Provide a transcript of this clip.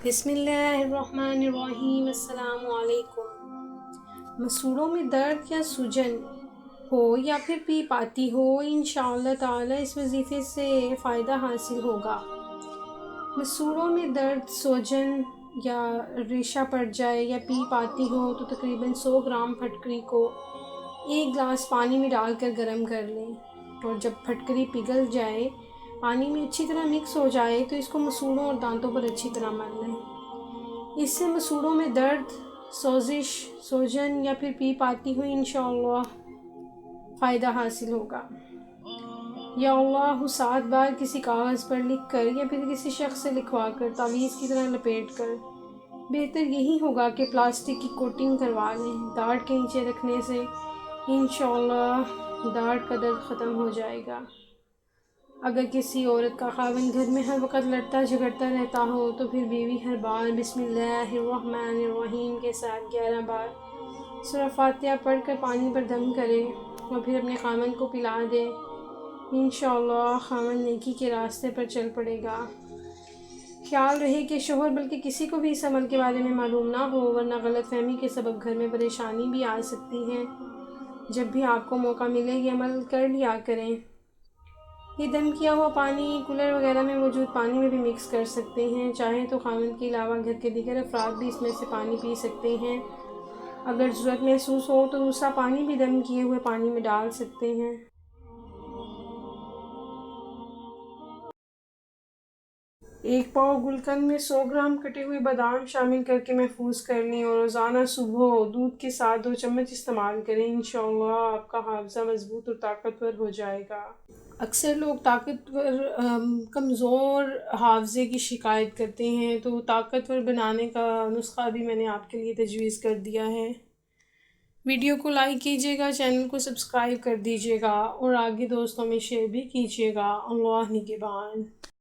بسم اللہ الرحمن الرحیم۔ السلام علیکم۔ مسوڑوں میں درد یا سوجن ہو یا پھر پیپ آتی ہو، انشاءاللہ تعالی اس وظیفے سے فائدہ حاصل ہوگا۔ مسوڑوں میں درد، سوجن یا ریشہ پڑ جائے یا پیپ آتی ہو تو تقریباً 100 گرام پھٹکری کو 1 گلاس پانی میں ڈال کر گرم کر لیں، اور جب پھٹکری پگھل جائے، پانی میں اچھی طرح مکس ہو جائے تو اس کو مسوڑوں اور دانتوں پر اچھی طرح مل لیں۔ اس سے مسوڑوں میں درد، سوزش، سوجن یا پھر پیپ آتی ہوئی انشاءاللہ فائدہ حاصل ہوگا۔ یا اللہ 7 بار کسی کاغذ پر لکھ کر یا پھر کسی شخص سے لکھوا کر تعویذ کی طرح لپیٹ کر، بہتر یہی ہوگا کہ پلاسٹک کی کوٹنگ کروا لیں۔ داڑھ کے نیچے رکھنے سے انشاءاللہ داڑھ کا درد ختم ہو جائے گا۔ اگر کسی عورت کا خاوند گھر میں ہر وقت لڑتا جھگڑتا رہتا ہو تو پھر بیوی ہر بار بسم اللہ الرحمن الرحیم کے ساتھ 11 بار سورہ فاتحہ پڑھ کر پانی پر دم کرے اور پھر اپنے خاوند کو پلا دے، انشاءاللہ خاوند نیکی کے راستے پر چل پڑے گا۔ خیال رہے کہ شوہر بلکہ کسی کو بھی اس عمل کے بارے میں معلوم نہ ہو، ورنہ غلط فہمی کے سبب گھر میں پریشانی بھی آ سکتی ہے۔ جب بھی آپ کو موقع ملے یہ عمل کر لیا کریں۔ یہ دم کیا ہوا پانی کولر وغیرہ میں موجود پانی میں بھی مکس کر سکتے ہیں، چاہیں تو خاوند کے علاوہ گھر کے دیگر افراد بھی اس میں سے پانی پی سکتے ہیں۔ اگر ضرورت محسوس ہو تو دوسرا پانی بھی دم کیے ہوئے پانی میں ڈال سکتے ہیں۔ ایک پاؤ گلقند میں 100 گرام کٹے ہوئے بادام شامل کر کے محفوظ کر لیں اور روزانہ صبح دودھ کے ساتھ 2 چمچ استعمال کریں۔ انشاءاللہ آپ کا حافظہ مضبوط اور طاقتور ہو جائے گا۔ اکثر لوگ کمزور حافظے کی شکایت کرتے ہیں، تو طاقتور بنانے کا نسخہ بھی میں نے آپ کے لیے تجویز کر دیا ہے۔ ویڈیو کو لائک کیجیے گا، چینل کو سبسکرائب کر دیجیے گا اور آگے دوستوں میں شیئر بھی کیجیے گا۔ اللہ نگہبان۔